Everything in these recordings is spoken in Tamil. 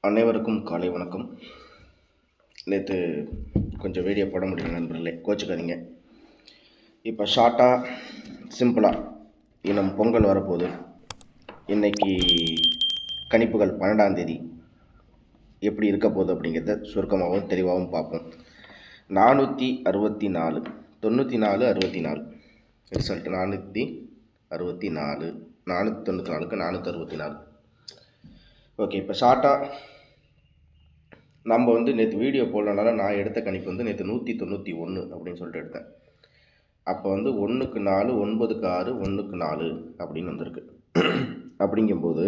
அனைவருக்கும் காலை வணக்கம். நேற்று கொஞ்சம் வீடியோ போட முடியல நண்பர்களே, கோச்சுக்காதீங்க. இப்போ ஷார்ட்டாக சிம்பிளாக இன்னும் பொங்கல் வரப்போகுது. இன்றைக்கி கணிப்புகள் 12ஆம் தேதி எப்படி இருக்க போகுது அப்படிங்கிறத சுருக்கமாகவும் தெளிவாகவும் பார்ப்போம். 464 94 64 ரிசல்ட் 464 494க்கு 464. ஓகே, இப்போ ஷார்ட்டாக நம்ம நேற்று வீடியோ போடலனால நான் எடுத்த கணிப்பு நேற்று 191 அப்படின்னு சொல்லிட்டு எடுத்தேன். அப்போ 1க்கு 4 9க்கு 6 1க்கு 4 அப்படின்னு வந்திருக்கு. அப்படிங்கும்போது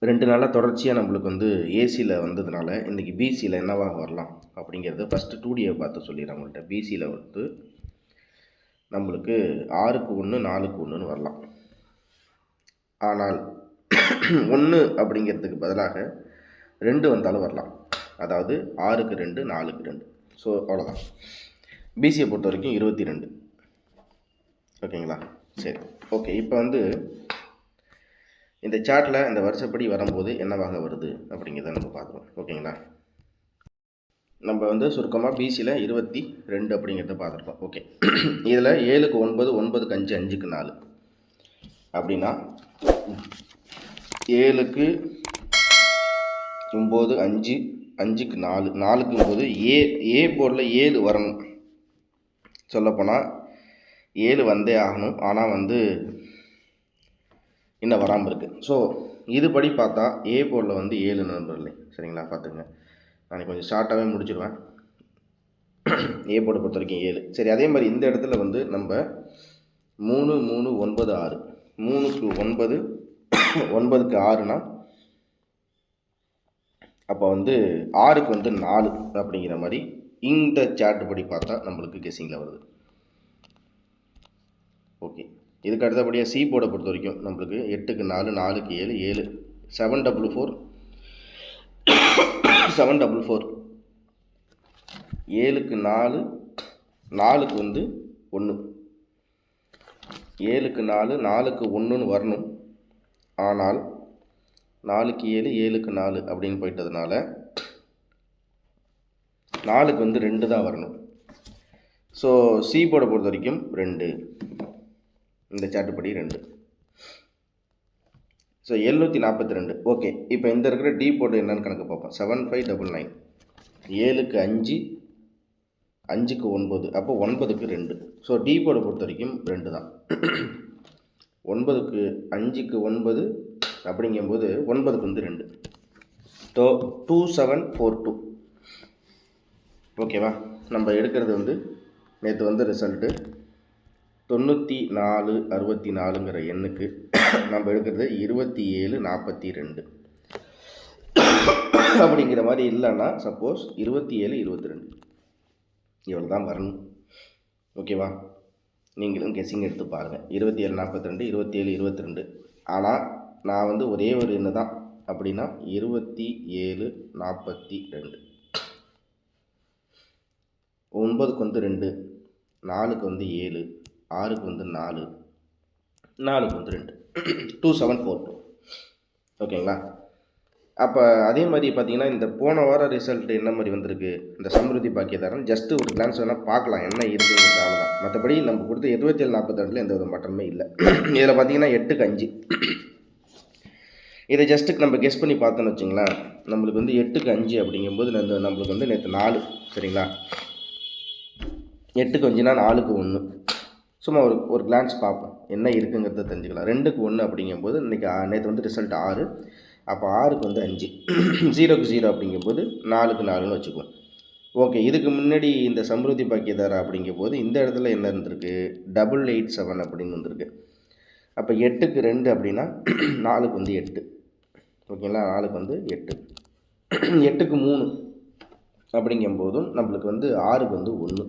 2 நாளாக தொடர்ச்சியாக நம்மளுக்கு ஏசியில் வந்ததுனால இன்றைக்கி பிசியில் என்னவாக வரலாம் அப்படிங்கிறத ஃபஸ்ட்டு 2Dயை பார்த்து சொல்லிடுறேன் உங்கள்கிட்ட. பிசியில் நம்மளுக்கு 6க்கு 1 4க்கு 1ன்னு வரலாம். ஆனால் 1 அப்படிங்கிறதுக்கு பதிலாக 2 வந்தாலும் வரலாம். அதாவது 6க்கு 2 4க்கு 2. ஸோ அவ்வளோதான். பிசியை பொறுத்த வரைக்கும் 22. ஓகேங்களா? சரி, ஓகே. இப்போ இந்த சார்ட்டில் இந்த வருஷப்படி வரும்போது என்னவாக வருது அப்படிங்கிறத நம்ம பார்க்குறோம். ஓகேங்களா? நம்ம சுருக்கமாக பிசியில் 22 அப்படிங்கிறத பார்த்துருக்கோம். ஓகே, இதில் 7க்கு 9 9க்கு 5 5க்கு 4 அப்படின்னா 7க்கு 9 5 5க்கு 4 4க்கு 9 ஏ போர்டில் 7 வரணும். சொல்லப்போனால் 7 வந்தே ஆகணும். ஆனால் இன்னும் வராமல் இருக்குது. ஸோ இதுபடி பார்த்தா ஏ போர்டில் 7 நண்பர்களே. சரிங்களா? பார்த்துங்க, நான் கொஞ்சம் ஷார்ட்டாகவே முடிச்சிடுவேன். ஏ போர்டை பொறுத்த வரைக்கும் 7. சரி, அதே மாதிரி இந்த இடத்துல நம்ம 3 3 9 6 3க்கு 9 9க்கு 6னா அப்போ 6க்கு 4 அப்படிங்கிற மாதிரி இந்த சார்ட் படி பார்த்தா நம்மளுக்கு கெஸ்ஸிங்கில் வருது. ஓகே, இதுக்கு அடுத்தபடியாக சி போர்டை பொறுத்த வரைக்கும் நம்மளுக்கு 8க்கு 4 4க்கு 7 7 744 744 7க்கு 4 4க்கு 1 7க்கு 4 4க்கு 1ன்னு வரணும். ஆனால் 4க்கு 7 7க்கு 4 அப்படின்னு போயிட்டதுனால 4க்கு 2 தான் வரணும். ஸோ சி போர்டை பொறுத்த வரைக்கும் 2, இந்த சார்ட்டுப்படி 2. ஸோ 742. ஓகே, இப்போ இந்த இருக்கிற டி போர்டு என்னன்னு கணக்கு பார்ப்போம். 7599 7க்கு 5 5க்கு 9 அப்போ 9க்கு 2. ஸோ டி போர்டை பொறுத்த வரைக்கும் 2 தான். 9க்கு 5க்கு 9 அப்படிங்கும்போது 9க்கு 2. ஸோ 2742. ஓகேவா? நம்ம எடுக்கிறது நேற்று ரிசல்ட்டு 9464ங்கிற எண்ணுக்கு நம்ம எடுக்கிறது 2742 அப்படிங்கிற மாதிரி. இல்லைன்னா சப்போஸ் 27 22 இவ்வளோ தான் வரணும். ஓகேவா? நீங்களும் கெஸ்ஸிங் எடுத்து பாருங்கள். 27 42 27 22. ஆனால் நான் ஒரே ஒரு எண்ணு தான் அப்படின்னா 27 42. 9க்கு 2 4க்கு 7 6க்கு 4 4க்கு 2 2742. ஓகேங்களா? அப்போ அதே மாதிரி பார்த்தீங்கன்னா இந்த போன வார ரிசல்ட் என்ன மாதிரி வந்திருக்கு, இந்த சம்ருத்தி பாக்கியதாரன் ஜஸ்ட்டு ஒரு கிளான்ஸ் வேணால் பார்க்கலாம் என்ன இருக்குங்கிறது. அவ்வளோதான். மற்றபடி நம்ம கொடுத்த 27 42 எந்த வித மாற்றமே இல்லை. இதில் பார்த்தீங்கன்னா 8க்கு 5. இதை ஜஸ்ட்டுக்கு நம்ம கெஸ் பண்ணி பார்த்தோன்னு வச்சுங்களேன். நம்மளுக்கு 8க்கு 5 அப்படிங்கும்போது நம்மளுக்கு நேற்று 4. சரிங்களா? 8க்கு 5னா 4க்கு 1. சும்மா ஒரு கிளான்ஸ் பார்ப்போம் என்ன இருக்குங்கிறத தெரிஞ்சுக்கலாம். 2க்கு 1 அப்படிங்கும்போது இன்றைக்கி நேற்று ரிசல்ட் 6. அப்போ 6க்கு 5 0க்கு 0 அப்படிங்கும்போது 4க்கு 4ன்னு வச்சுக்குவோம். ஓகே, இதுக்கு முன்னாடி இந்த சம்ருத்தி பாக்கியதாரா அப்படிங்கும்போது இந்த இடத்துல என்ன இருந்திருக்கு, 887 அப்படின்னு வந்திருக்கு. அப்போ 8க்கு 2 அப்படின்னா 4க்கு 8. ஓகேங்களா? 4க்கு 8. 8க்கு 3 அப்படிங்கும்போதும் நம்மளுக்கு 6க்கு 1.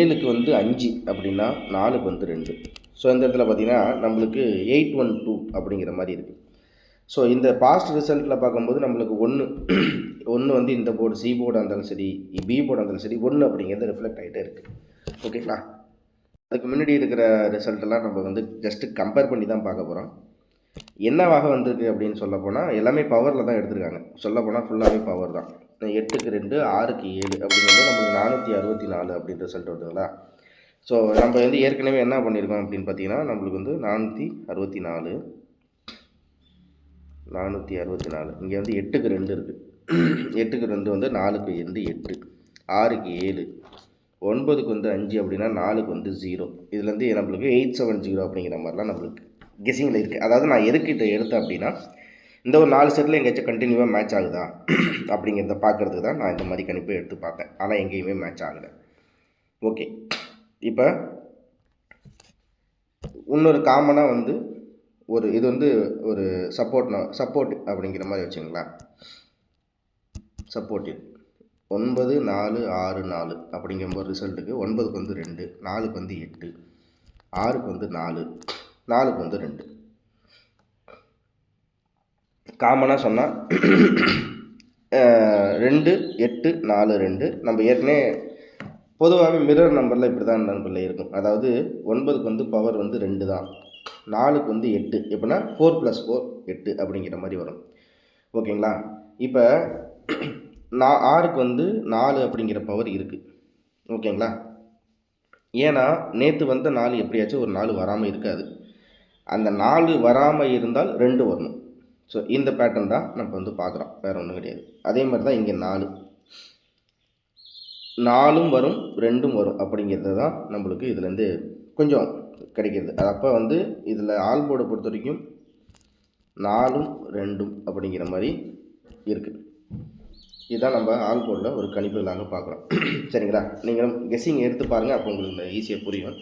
7க்கு 5 அப்படின்னா 4க்கு 2. ஸோ இந்த இடத்துல பார்த்திங்கன்னா நம்மளுக்கு 812 அப்படிங்கிற மாதிரி இருக்குது. ஸோ இந்த பாஸ்ட் ரிசல்ட்டில் பார்க்கும்போது நம்மளுக்கு 1 இந்த போர்டு சி போர்டாக இருந்தாலும் சரி பி போர்டாக இருந்தாலும் சரி 1 அப்படிங்கிறது ரிஃப்ளெக்ட் ஆகிட்டே இருக்குது. ஓகேங்களா? அதுக்கு முன்னாடி இருக்கிற ரிசல்ட்டெல்லாம் நம்ம ஜஸ்ட்டு கம்பேர் பண்ணி தான் பார்க்க போகிறோம். என்னவாக வந்திருக்கு அப்படின்னு சொல்ல போனால் எல்லாமே பவரில் தான் எடுத்திருக்காங்க. சொல்ல போனால் ஃபுல்லாகவே பவர் தான். 8க்கு 2 6க்கு 7 அப்படிங்கிறது நம்மளுக்கு 464 அப்படின்னு ரிசல்ட் வருதுங்களா. ஸோ நம்ம வந்து ஏற்கனவே என்ன பண்ணியிருக்கோம் அப்படின்னு பார்த்தீங்கன்னா நம்மளுக்கு வந்து 464 இங்கே வந்து 8க்கு 2 இருக்குது. 8க்கு 2 வந்து 4க்கு 2 8, 6க்கு 7, 9க்கு வந்து 5 அப்படின்னா 4க்கு வந்து 0. இதுலேருந்து நம்மளுக்கு 870 அப்படிங்கிற மாதிரிலாம் நம்மளுக்கு கெஸிங்கில் இருக்குது. அதாவது நான் எதுக்கு இதை எடுத்தேன் அப்படின்னா இந்த ஒரு 4 செட்டில் எங்கேயாச்சும் கண்டினியூவாக மேட்ச் ஆகுதா அப்படிங்கிறத பார்க்குறதுக்கு தான் நான் இந்த மாதிரி கணிப்பை எடுத்து பார்த்தேன். ஆனால் எங்கேயுமே மேட்ச் ஆகலை. ஓகே, இப்போ இன்னொரு காமனாக வந்து இது வந்து ஒரு சப்போர்ட் அப்படிங்கிற மாதிரி வச்சுங்களேன். சப்போர்ட்டிவ் 9 4 6 4 அப்படிங்கும்போது ரிசல்ட்டுக்கு 9க்கு வந்து 2, 4க்கு வந்து 8, 6க்கு வந்து 4, 4க்கு வந்து 2. காமனாக சொன்னால் 2 8 4 2. நம்ம ஏற்கனவே பொதுவாகவே மிரர் நம்பரில் இப்படி தான் நம்பரில் இருக்கும். அதாவது 9க்கு வந்து பவர் வந்து 2 தான், 4க்கு வந்து 8, எப்படின்னா 4 + 4 8 அப்படிங்கிற மாதிரி வரும். ஓகேங்களா. இப்போ 6க்கு வந்து 4 அப்படிங்கிற பவர் இருக்குது. ஓகேங்களா. ஏன்னா நேற்று வந்த 4 எப்படியாச்சும் ஒரு 4 வராமல் இருக்காது. அந்த 4 வராமல் இருந்தால் 2 வரணும். ஸோ இந்த பேட்டர்ன் தான் நம்ம வந்து பார்க்குறோம், வேறு ஒன்றும் கிடையாது. அதே மாதிரி தான் இங்கே 4ம் வரும் 2ம் வரும் அப்படிங்கிறது தான் நம்மளுக்கு இதுலேருந்து கொஞ்சம் கிடைக்கிறது. அது அப்போ வந்து இதில் ஆல் போர்டை பொறுத்த வரைக்கும் 4ம் 2ம் அப்படிங்கிற மாதிரி இருக்குது. இதுதான் நம்ம ஆல் போர்டில் ஒரு கணிப்புகளாக பார்க்குறோம். சரிங்களா. நீங்களும் கெஸ்ஸிங் எடுத்து பாருங்கள், அப்போ உங்களுக்கு ஈஸியாக புரியும்.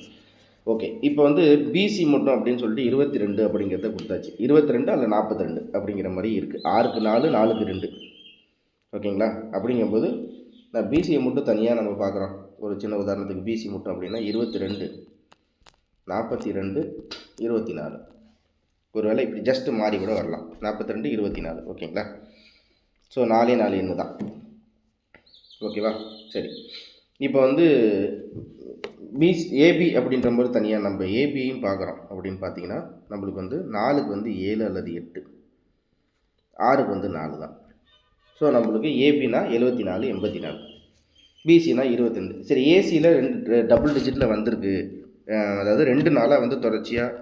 ஓகே, இப்போ வந்து பிசி மட்டும் அப்படின்னு சொல்லிட்டு 22 அப்படிங்கிறத கொடுத்தாச்சு. 22 அல்ல 42 அப்படிங்கிற மாதிரி இருக்குது. 6க்கு 4 4க்கு 2. ஓகேங்களா. அப்படிங்கும்போது நான் பிசியை மட்டும் தனியாக நம்ம பார்க்குறோம். ஒரு சின்ன உதாரணத்துக்கு பிசி மட்டும் அப்படின்னா 22 42 24. ஒருவேளை இப்படி ஜஸ்ட்டு மாறி கூட வரலாம். 42 24. ஓகேங்களா. ஸோ 4 எண்ணு தான். ஓகேவா. சரி, இப்போ வந்து ஏபி அப்படின்ற மாதிரி தனியாக நம்ம ஏபியும் பார்க்குறோம். அப்படின்னு பார்த்தீங்கன்னா நம்மளுக்கு வந்து 4க்கு வந்து 7 அல்லது 8, 6க்கு வந்து 4 தான். ஸோ நம்மளுக்கு ஏபினா 74 84, பிசினா 22. சரி, ஏசியில் 2 டபுள் டிஜிட்டில் வந்திருக்கு. அதாவது 2 நாளாக வந்து தொடர்ச்சியாக.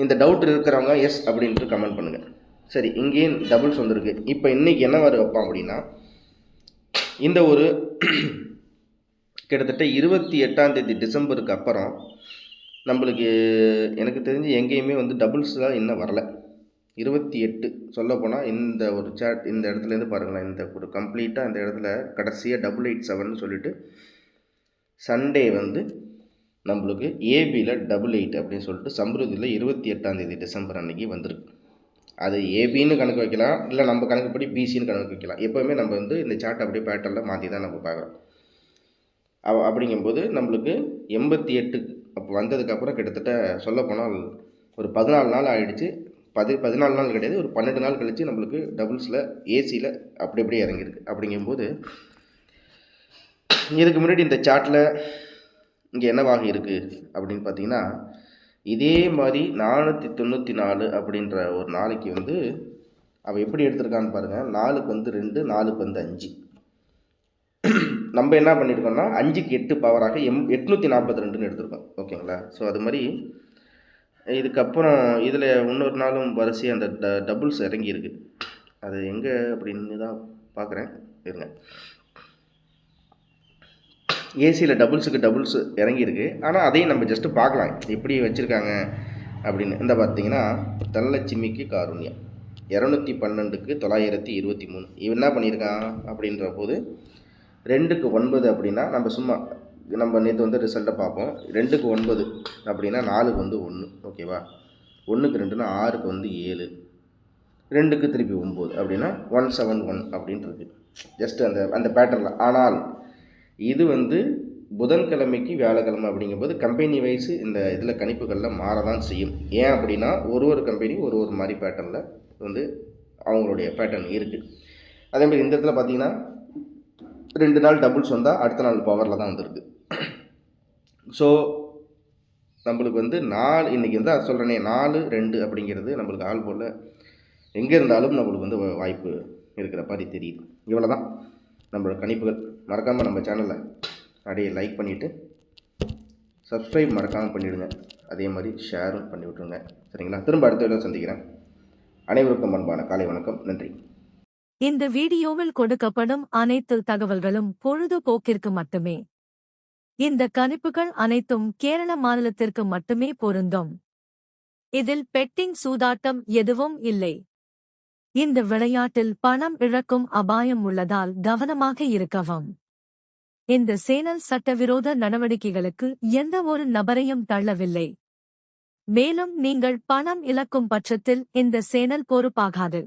இந்த டவுட் இருக்கிறவங்க எஸ் அப்படின்ட்டு கமெண்ட் பண்ணுங்கள். சரி, இங்கேயும் டபுள்ஸ் வந்திருக்கு. இப்போ இன்றைக்கி என்ன வர வைப்பான் அப்படின்னா இந்த ஒரு கிட்டத்தட்ட 28 டிசம்பருக்கு அப்புறம் நம்மளுக்கு எனக்கு தெரிஞ்சு எங்கேயுமே வந்து டபுள்ஸ்லாம் இன்னும் வரல. 28 சொல்லப்போனால் இந்த ஒரு சாட் இந்த இடத்துலேருந்து பாருங்களேன். இந்த ஒரு கம்ப்ளீட்டாக இந்த இடத்துல கடைசியாக 887 சொல்லிட்டு சண்டே வந்து நம்மளுக்கு ஏபியில் 88 அப்படின்னு சொல்லிட்டு சம்ருதியில் 28 டிசம்பர் அன்றைக்கி வந்திருக்கு. அது ஏபின்னு கணக்கு வைக்கலாம், இல்லை நம்ம கணக்குப்படி பிசின்னு கணக்கு வைக்கலாம். எப்போவுமே நம்ம வந்து இந்த சார்ட் அப்படியே பேட்டர்னில் மாற்றி தான் நம்ம பார்க்குறோம். அப்படிங்கும்போது நம்மளுக்கு 88 அப்போ வந்ததுக்கப்புறம் கிட்டத்தட்ட சொல்லப்போனால் ஒரு 14 நாள் ஆகிடுச்சு. 14 நாள் கிடையாது, ஒரு 12 நாள் கழித்து நம்மளுக்கு டபுள்ஸில் ஏசியில் அப்படி அப்படியே இறங்கியிருக்கு. அப்படிங்கும்போது இதுக்கு முன்னாடி இந்த சார்ட்டில் இங்கே என்னவாக இருக்குது அப்படின்னு பார்த்தீங்கன்னா இதே மாதிரி 494 அப்படின்ற ஒரு நாளைக்கு வந்து அவள் எப்படி எடுத்திருக்கான்னு பாருங்கள். 4க்கு வந்து 2, 4க்கு வந்து 5. நம்ம என்ன பண்ணியிருக்கோம்னா 5க்கு 8 பவராக 842ன்னு எடுத்திருக்கோம். ஓகேங்களா. ஸோ அது மாதிரி இதுக்கப்புறம் இதில் இன்னொரு நாளும் வரிசை அந்த டபுள்ஸ் இறங்கியிருக்கு. அது எங்கே அப்படின்னு தான் பார்க்குறேன், இருங்க. ஏசியில் டபுள்ஸ் இறங்கியிருக்கு. ஆனால் அதையும் நம்ம ஜஸ்ட்டு பார்க்கலாம் எப்படி வச்சுருக்காங்க அப்படின்னு. இந்த பார்த்தீங்கன்னா தனலட்சுமிக்கு காருண்யம் 212க்கு 923. இவன் என்ன பண்ணியிருக்கான் அப்படின்ற போது 2க்கு 9 அப்படின்னா நம்ம நேற்று வந்து ரிசல்ட்டை பார்ப்போம். 2க்கு 9 அப்படின்னா 4க்கு வந்து 1. ஓகேவா. 1க்கு 2னா 6க்கு வந்து 7, 2க்கு திருப்பி 9 அப்படின்னா 171 அப்படின்ட்டு இருக்குது. ஜஸ்ட்டு அந்த பேட்டர்னில். ஆனால் இது வந்து புதன்கிழமைக்கு வியாழக்கிழமை அப்படிங்கும்போது கம்பெனி வைஸ் இந்த இதில் கணிப்புகளில் மாறதான் செய்யும். ஏன் அப்படின்னா ஒரு கம்பெனி ஒரு மாதிரி பேட்டர்னில் வந்து அவங்களுடைய பேட்டர்ன் இருக்குது. அதேமாதிரி இந்த இடத்துல பார்த்தீங்கன்னா 2 நாள் டபுள்ஸ் வந்தால் அடுத்த நாள் பவரில் தான் வந்திருக்கு. ஸோ நம்மளுக்கு வந்து 4 இன்றைக்கி வந்து அதை சொல்கிறேனே 4-2 அப்படிங்கிறது நம்மளுக்கு ஆள் போல் எங்கே இருந்தாலும் நம்மளுக்கு வந்து வாய்ப்பு இருக்கிற மாதிரி தெரியுது. இவ்வளோ தான் நம்மளோட கணிப்புகள். மறக்காமல் நம்ம சேனலை அப்படியே லைக் பண்ணிவிட்டு சப்ஸ்கிரைப் மறக்காமல் பண்ணிவிடுங்க. அதே மாதிரி ஷேரும் பண்ணி விட்ருங்க. சரிங்களா? திரும்ப அடுத்த வீடியோ சந்திக்கிறேன். அனைவருக்கும் அன்பான காலை வணக்கம். நன்றி. இந்த வீடியோவில் கொடுக்கப்படும் அனைத்து தகவல்களும் பொழுதுபோக்கிற்கு மட்டுமே. இந்த கணிப்புகள் அனைத்தும் கேரள மாநிலத்திற்கு மட்டுமே பொருந்தும். இதில் பெட்டிங் சூதாட்டம் எதுவும் இல்லை. இந்த விளையாட்டில் பணம் இழக்கும் அபாயம் உள்ளதால் கவனமாக இருக்கவும். இந்த சேனல் சட்டவிரோத நடவடிக்கைகளுக்கு எந்த ஒரு நபரையும் தள்ளவில்லை. மேலும் நீங்கள் பணம் இழக்கும் பட்சத்தில் இந்த சேனல் பொறுப்பாகாது.